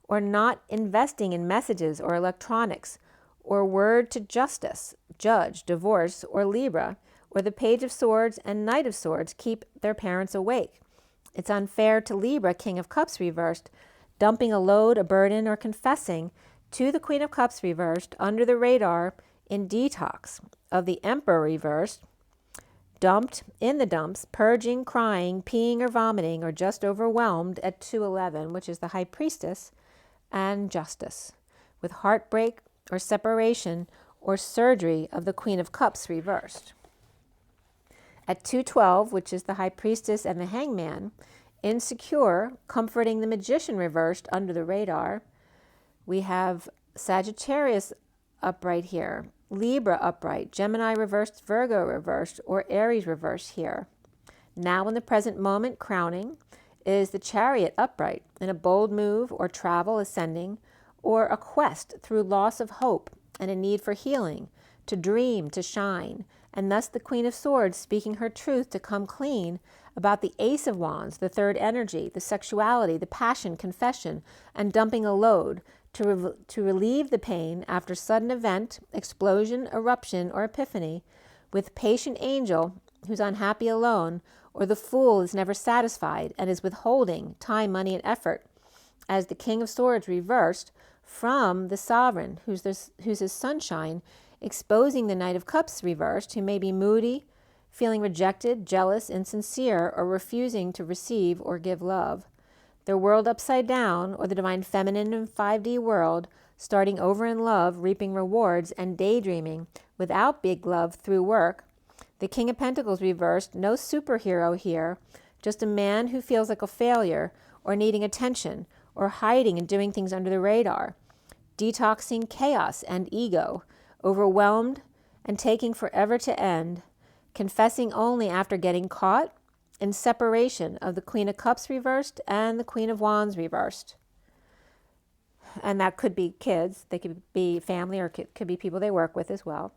or not investing in messages or electronics, or word to justice, judge, divorce, or Libra, or the Page of Swords and Knight of Swords keep their parents awake. It's unfair to Libra, King of Cups reversed, dumping a load, a burden, or confessing to the Queen of Cups reversed under the radar in detox of the Emperor reversed, dumped in the dumps, purging, crying, peeing, or vomiting, or just overwhelmed at 211, which is the High Priestess, and justice, with heartbreak or separation or surgery of the Queen of Cups reversed. At 212, which is the High Priestess and the Hangman, insecure, comforting the Magician reversed under the radar. We have Sagittarius upright here, Libra upright, Gemini reversed, Virgo reversed, or Aries reversed here. Now in the present moment, crowning, is the Chariot upright in a bold move or travel ascending, or a quest through loss of hope and a need for healing, to dream, to shine, and thus the Queen of Swords speaking her truth to come clean about the Ace of Wands, the third energy, the sexuality, the passion, confession, and dumping a load to relieve the pain after sudden event, explosion, eruption, or epiphany, with patient angel who's unhappy alone, or the fool is never satisfied and is withholding time, money, and effort, as the King of Swords reversed from the Sovereign, who's his sunshine, exposing the Knight of Cups reversed, who may be moody, feeling rejected, jealous, insincere, or refusing to receive or give love. Their world upside down, or the Divine Feminine and 5D world, starting over in love, reaping rewards, and daydreaming without big love through work. The King of Pentacles reversed, no superhero here, just a man who feels like a failure, or needing attention, or hiding and doing things under the radar. Detoxing chaos and ego, overwhelmed and taking forever to end, confessing only after getting caught, in separation of the Queen of Cups reversed and the Queen of Wands reversed. And that could be kids, they could be family, or could be people they work with as well.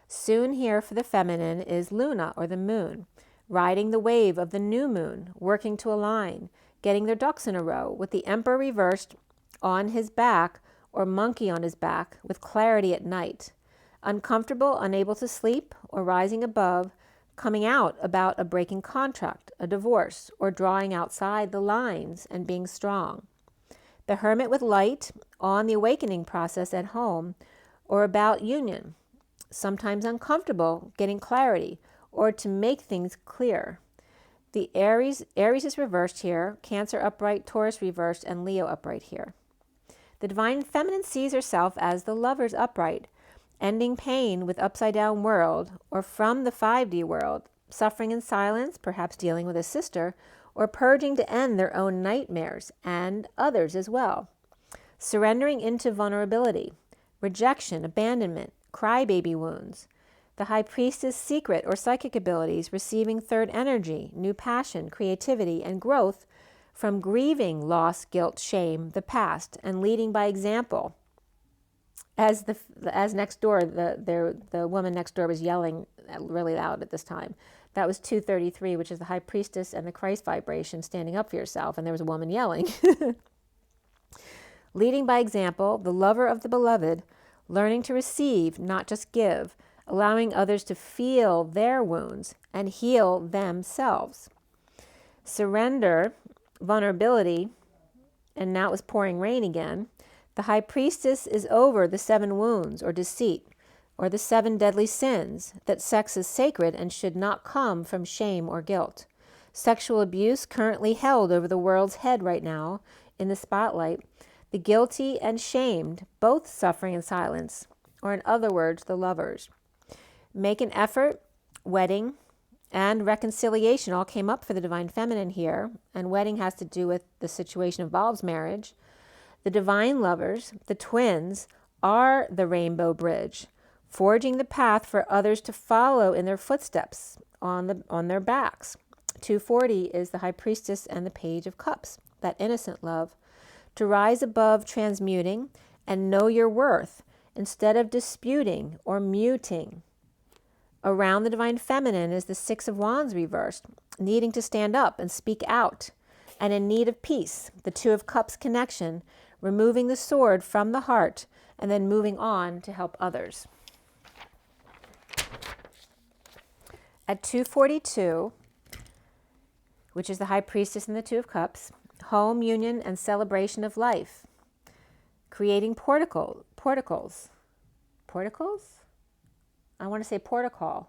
Soon here for the feminine is Luna, or the moon, riding the wave of the new moon, working to align, getting their ducks in a row, with the Emperor reversed on his back, or monkey on his back, with clarity at night. Uncomfortable, unable to sleep, or rising above, coming out about a breaking contract, a divorce, or drawing outside the lines and being strong. The Hermit with light on the awakening process at home or about union, sometimes uncomfortable, getting clarity, or to make things clear. The Aries is reversed here, Cancer upright, Taurus reversed, and Leo upright here. The Divine Feminine sees herself as the Lover's upright, ending pain with upside down world, or from the 5D world, suffering in silence, perhaps dealing with a sister, or purging to end their own nightmares and others as well. Surrendering into vulnerability, rejection, abandonment, crybaby wounds. The High Priestess' secret or psychic abilities, receiving third energy, new passion, creativity, and growth from grieving loss, guilt, shame, the past, and leading by example. As next door, the woman next door was yelling really loud at this time. That was 233, which is the High Priestess and the Christ vibration, standing up for yourself, and there was a woman yelling. Leading by example, the lover of the beloved, learning to receive, not just give, allowing others to feel their wounds and heal themselves. Surrender, vulnerability, and now it was pouring rain again. The High Priestess is over the 7 wounds or deceit, or the 7 deadly sins, that sex is sacred and should not come from shame or guilt. Sexual abuse currently held over the world's head right now in the spotlight. The guilty and shamed, both suffering in silence, or in other words, the lovers. Make an effort, wedding, and reconciliation all came up for the Divine Feminine here, and wedding has to do with the situation involves marriage. The divine lovers, the twins, are the rainbow bridge, forging the path for others to follow in their footsteps on their backs. 240 is the High Priestess and the Page of Cups, that innocent love. To rise above transmuting and know your worth instead of disputing or muting. Around the Divine Feminine is the 6 of Wands reversed, needing to stand up and speak out, and in need of peace, the 2 of Cups connection, removing the sword from the heart and then moving on to help others. At 242, which is the High Priestess and the 2 of Cups, home, union, and celebration of life. Creating porticles. Porticles? I want to say portico.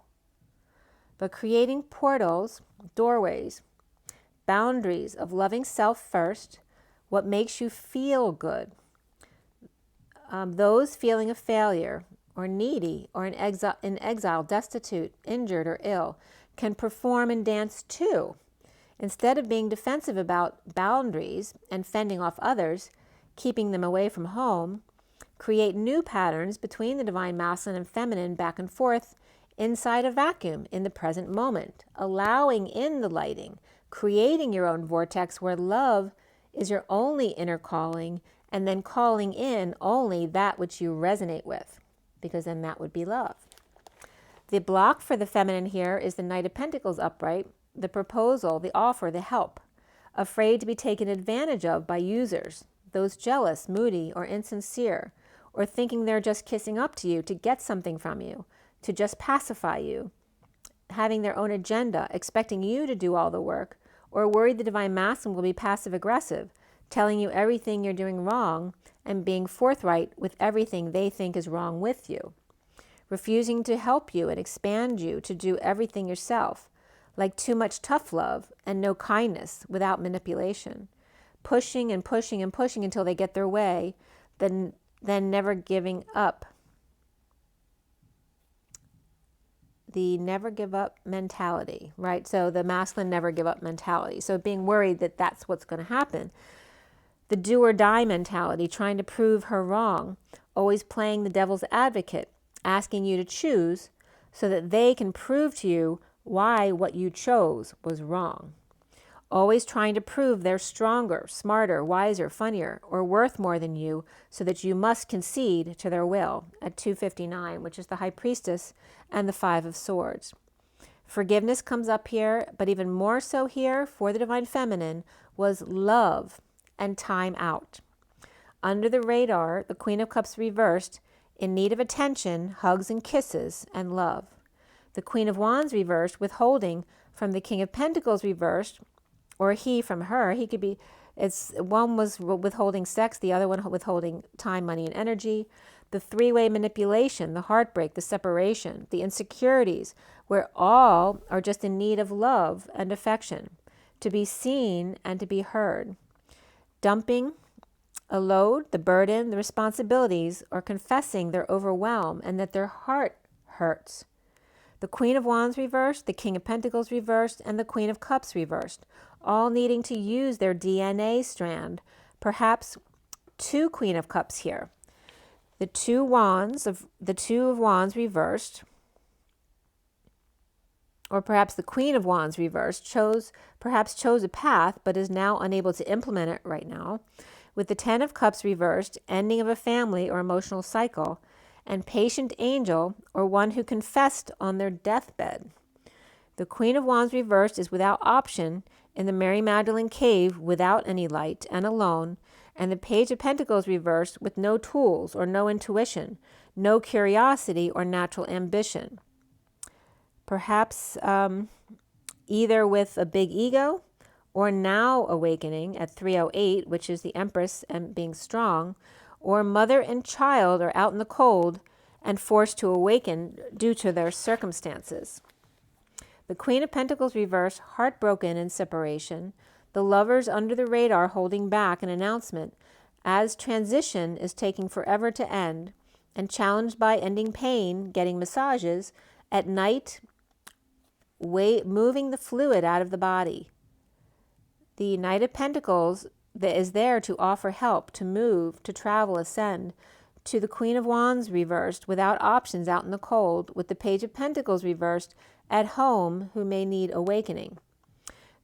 But creating portals, doorways, boundaries of loving self first, what makes you feel good. Those feeling a failure, or needy, or in exile, destitute, injured, or ill, can perform and dance too. Instead of being defensive about boundaries and fending off others, keeping them away from home, create new patterns between the Divine Masculine and Feminine back and forth inside a vacuum in the present moment, allowing in the lighting, creating your own vortex where love is your only inner calling, and then calling in only that which you resonate with, because then that would be love. The block for the Feminine here is the Knight of Pentacles upright, the proposal, the offer, the help, afraid to be taken advantage of by users, those jealous, moody, or insincere, or thinking they're just kissing up to you to get something from you, to just pacify you, having their own agenda, expecting you to do all the work, or worried the Divine Masculine will be passive-aggressive, telling you everything you're doing wrong and being forthright with everything they think is wrong with you, refusing to help you and expand you to do everything yourself, like too much tough love and no kindness without manipulation, pushing and pushing and pushing until they get their way, then never giving up. The never give up mentality, right? So the masculine never give up mentality. So being worried that that's what's going to happen. The do or die mentality, trying to prove her wrong, always playing the devil's advocate, asking you to choose so that they can prove to you why what you chose was wrong. Always trying to prove they're stronger, smarter, wiser, funnier, or worth more than you so that you must concede to their will at 259, which is the High Priestess and the 5 of Swords. Forgiveness comes up here, but even more so here for the Divine Feminine was love and time out. Under the radar, the Queen of Cups reversed, in need of attention, hugs and kisses, and love. The Queen of Wands reversed, withholding from the King of Pentacles reversed, or he from her. He could be, one was withholding sex, the other one withholding time, money, and energy. The three-way manipulation, the heartbreak, the separation, the insecurities, where all are just in need of love and affection, to be seen and to be heard. Dumping a load, the burden, the responsibilities, or confessing their overwhelm and that their heart hurts. The Queen of Wands reversed, the King of Pentacles reversed, and the Queen of Cups reversed, all needing to use their DNA strand. Perhaps two Queen of Cups here. The two of Wands reversed, or perhaps the Queen of Wands reversed, chose a path but is now unable to implement it right now. With the Ten of Cups reversed, ending of a family or emotional cycle, and patient angel, or one who confessed on their deathbed. The Queen of Wands reversed is without option in the Mary Magdalene cave without any light and alone, and the Page of Pentacles reversed with no tools or no intuition, no curiosity or natural ambition. Perhaps either with a big ego or now awakening at 308, which is the Empress and being strong, or mother and child are out in the cold and forced to awaken due to their circumstances. The Queen of Pentacles reversed, heartbroken in separation. The Lovers under the radar holding back an announcement as transition is taking forever to end, and challenged by ending pain, getting massages, at night, moving the fluid out of the body. The Knight of Pentacles that is there to offer help, to move, to travel, ascend. To the Queen of Wands reversed, without options out in the cold, with the Page of Pentacles reversed, at home, who may need awakening.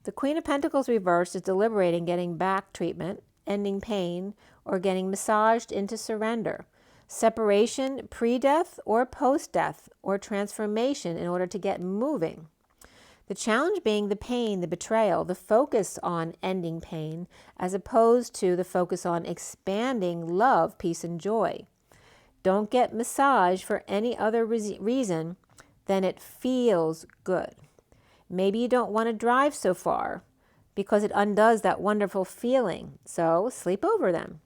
The Queen of Pentacles reversed is deliberating getting back treatment, ending pain, or getting massaged into surrender. Separation, pre-death or post-death, or transformation in order to get moving. The challenge being the pain, the betrayal, the focus on ending pain, as opposed to the focus on expanding love, peace, and joy. Don't get massaged for any other reason than it feels good. Maybe you don't want to drive so far because it undoes that wonderful feeling, so sleep over them.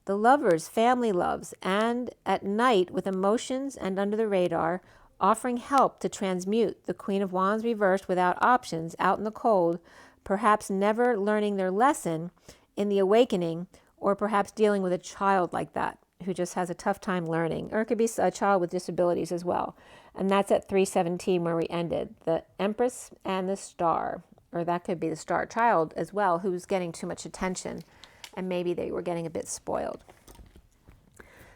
The Lovers, family loves, and at night with emotions and under the radar, offering help to transmute. The Queen of Wands reversed without options, out in the cold, perhaps never learning their lesson in the awakening, or perhaps dealing with a child like that who just has a tough time learning, or it could be a child with disabilities as well. And that's at 317 where we ended. The Empress and the Star, or that could be the Star Child as well, who's getting too much attention, and maybe they were getting a bit spoiled.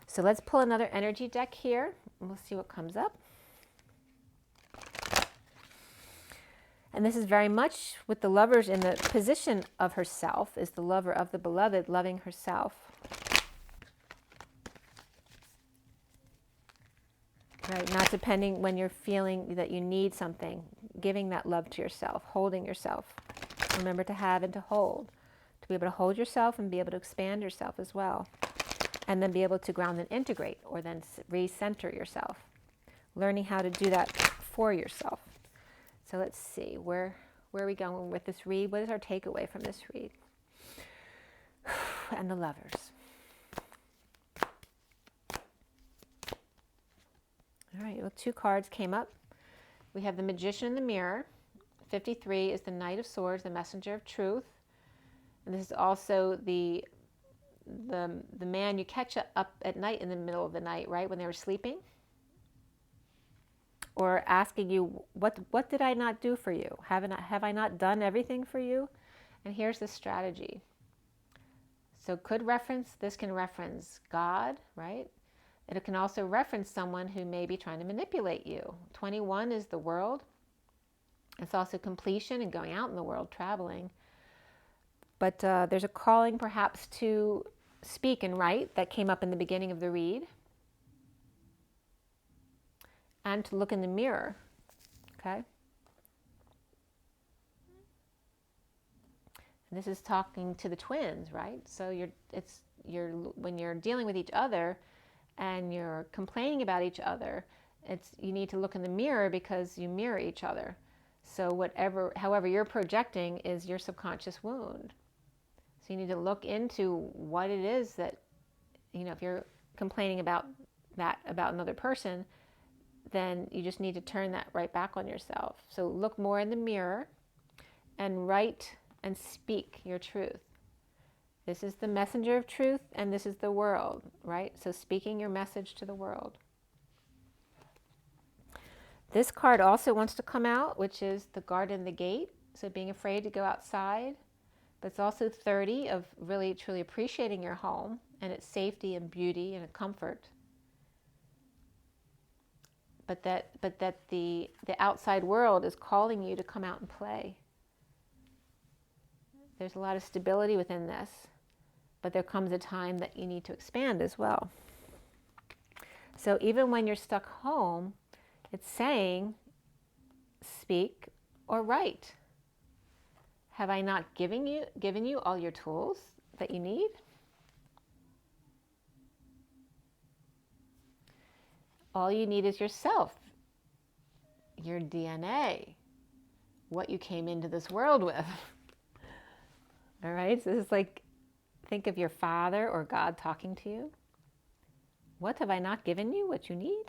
So let's pull another energy deck here, and we'll see what comes up. And this is very much with the Lovers in the position of herself, is the lover of the beloved, loving herself. Right, not depending when you're feeling that you need something, giving that love to yourself, holding yourself. Remember to have and to hold, to be able to hold yourself and be able to expand yourself as well. And then be able to ground and integrate, or then recenter yourself. Learning how to do that for yourself. So let's see, where are we going with this read? What is our takeaway from this read? And the Lovers. All right, well, two cards came up. We have the Magician in the Mirror. 53 is the Knight of Swords, the Messenger of Truth. And this is also the man you catch up at night in the middle of the night, right, when they were sleeping. Or asking you, what did I not do for you? Have I not done everything for you? And here's the strategy. So this can reference God, right? It can also reference someone who may be trying to manipulate you. 21 is the world. It's also completion and going out in the world, traveling. But there's a calling perhaps to speak and write that came up in the beginning of the read. And to look in the mirror, okay? And this is talking to the twins, right? So when you're dealing with each other and you're complaining about each other, you need to look in the mirror because you mirror each other. So however you're projecting is your subconscious wound. So you need to look into what it is that, if you're complaining about that about another person, then you just need to turn that right back on yourself. So look more in the mirror and write and speak your truth. This is the messenger of truth, and this is the world, right? So speaking your message to the world. This card also wants to come out, which is the guard and the gate. So being afraid to go outside. But it's also 30 of really truly appreciating your home and its safety and beauty and comfort. But that the outside world is calling you to come out and play. There's a lot of stability within this, but there comes a time that you need to expand as well. So even when you're stuck home, it's saying, speak or write. Have I not given you all your tools that you need? All you need is yourself, your DNA, what you came into this world with. All right, so this is like, think of your father or God talking to you. What have I not given you, what you need?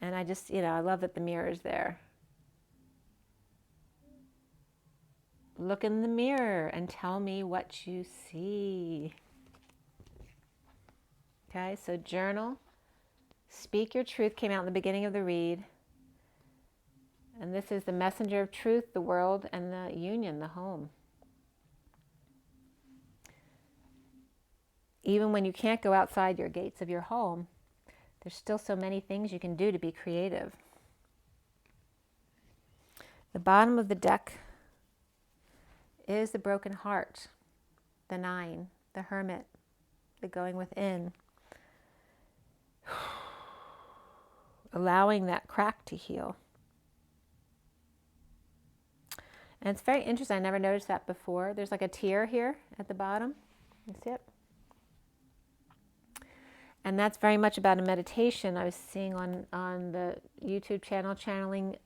And I just, I love that the mirror is there. Look in the mirror and tell me what you see. Okay, so journal. Speak your truth came out in the beginning of the read. And this is the messenger of truth, the world, and the union, the home. Even when you can't go outside your gates of your home, there's still so many things you can do to be creative. The bottom of the deck is the broken heart, the 9, the hermit, the going within. Allowing that crack to heal. And it's very interesting. I never noticed that before. There's like a tear here at the bottom. You see it? And that's very much about a meditation I was seeing on the YouTube channel, Channeling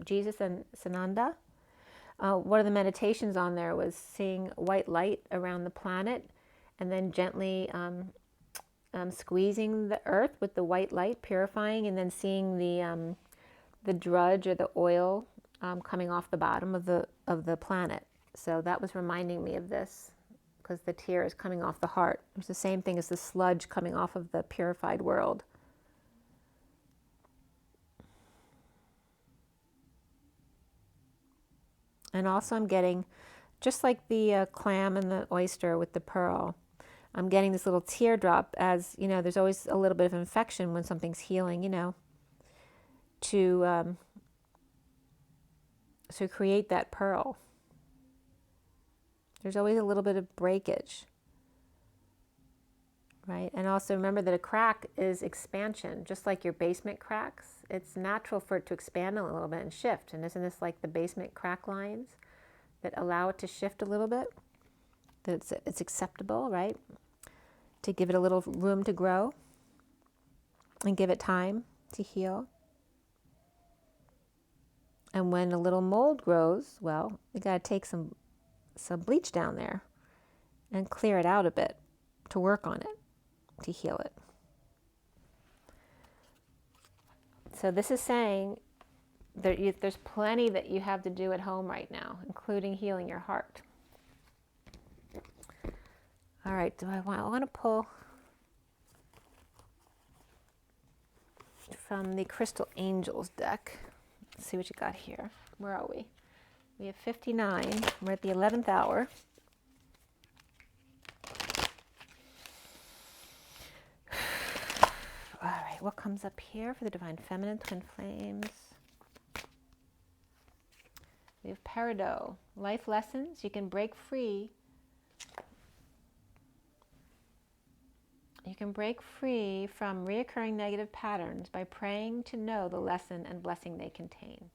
Jesus and Sananda. One of the meditations on there was seeing white light around the planet and then gently squeezing the earth with the white light, purifying, and then seeing the drudge or the oil coming off the bottom of the planet. So that was reminding me of this, because the tear is coming off the heart. It's the same thing as the sludge coming off of the purified world. And also I'm getting, just like the clam and the oyster with the pearl, I'm getting this little teardrop as, there's always a little bit of infection when something's healing, to create that pearl. There's always a little bit of breakage, right? And also remember that a crack is expansion, just like your basement cracks. It's natural for it to expand a little bit and shift. And isn't this like the basement crack lines that allow it to shift a little bit? That it's acceptable, right? To give it a little room to grow and give it time to heal. And when a little mold grows, well, you got to take some bleach down there and clear it out a bit to work on it, to heal it. So this is saying there's plenty that you have to do at home right now, including healing your heart. All right, I want to pull from the Crystal Angels deck. Let's see what you got here. Where are we? We have 59. We're at the 11th hour. All right, what comes up here for the Divine Feminine, Twin Flames? We have Peridot. Life lessons. You can break free. You can break free from reoccurring negative patterns by praying to know the lesson and blessing they contain.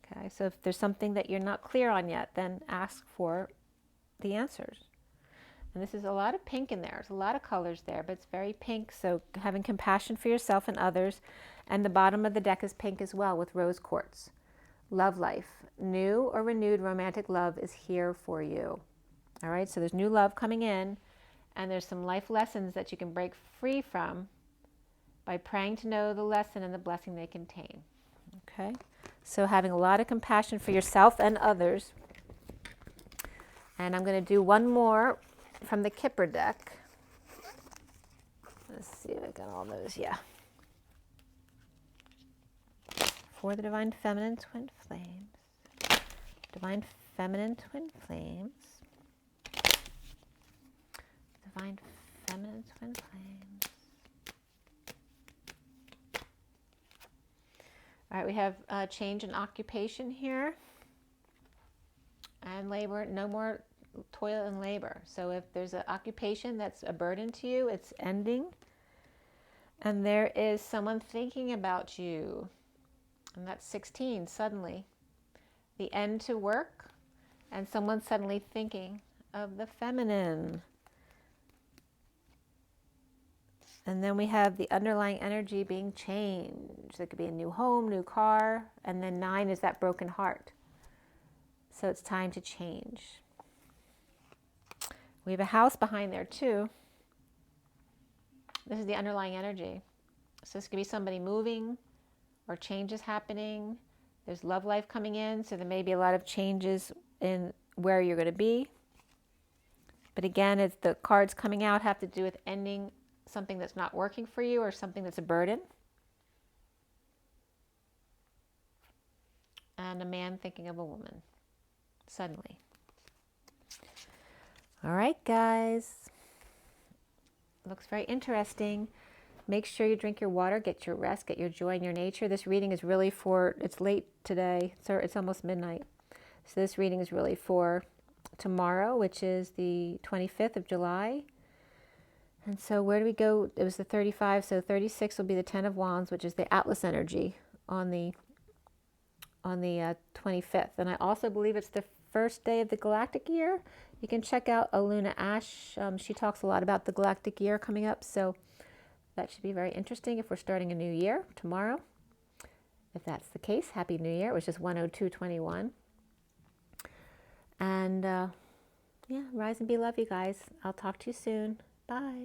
Okay, so if there's something that you're not clear on yet, then ask for the answers. And this is a lot of pink in there. There's a lot of colors there, but it's very pink. So having compassion for yourself and others. And the bottom of the deck is pink as well with rose quartz. Love life. New or renewed romantic love is here for you. All right, so there's new love coming in, and there's some life lessons that you can break free from by praying to know the lesson and the blessing they contain. Okay, so having a lot of compassion for yourself and others. And I'm going to do one more from the KIPPER deck. Let's see if I got all those. Yeah. For the Divine Feminine Twin Flames. Divine Feminine Twin Flames. Divine Feminine Twin Flames. All right, we have change in occupation here. And labor, no more toil and labor. So if there's an occupation that's a burden to you, it's ending. And there is someone thinking about you. And that's 16, suddenly. The end to work, and someone suddenly thinking of the feminine. And then we have the underlying energy being changed. It could be a new home, new car, and then 9 is that broken heart. So it's time to change. We have a house behind there too. This is the underlying energy. So this could be somebody moving or changes happening. There's love life coming in, so there may be a lot of changes in where you're going to be. But again, it's the cards coming out have to do with ending something that's not working for you or something that's a burden. And a man thinking of a woman, suddenly. All right, guys. Looks very interesting. Make sure you drink your water, get your rest, get your joy in your nature. This reading is really for, it's late today, so it's almost midnight. So this reading is really for tomorrow, which is the 25th of July. And so where do we go? It was the 35, so 36 will be the 10 of Wands, which is the Atlas energy on the 25th. And I also believe it's the first day of the galactic year. You can check out Aluna Ash. She talks a lot about the galactic year coming up, so that should be very interesting if we're starting a new year tomorrow. If that's the case, Happy New Year. It was just 10221. And yeah, rise and be love, you guys. I'll talk to you soon. Bye.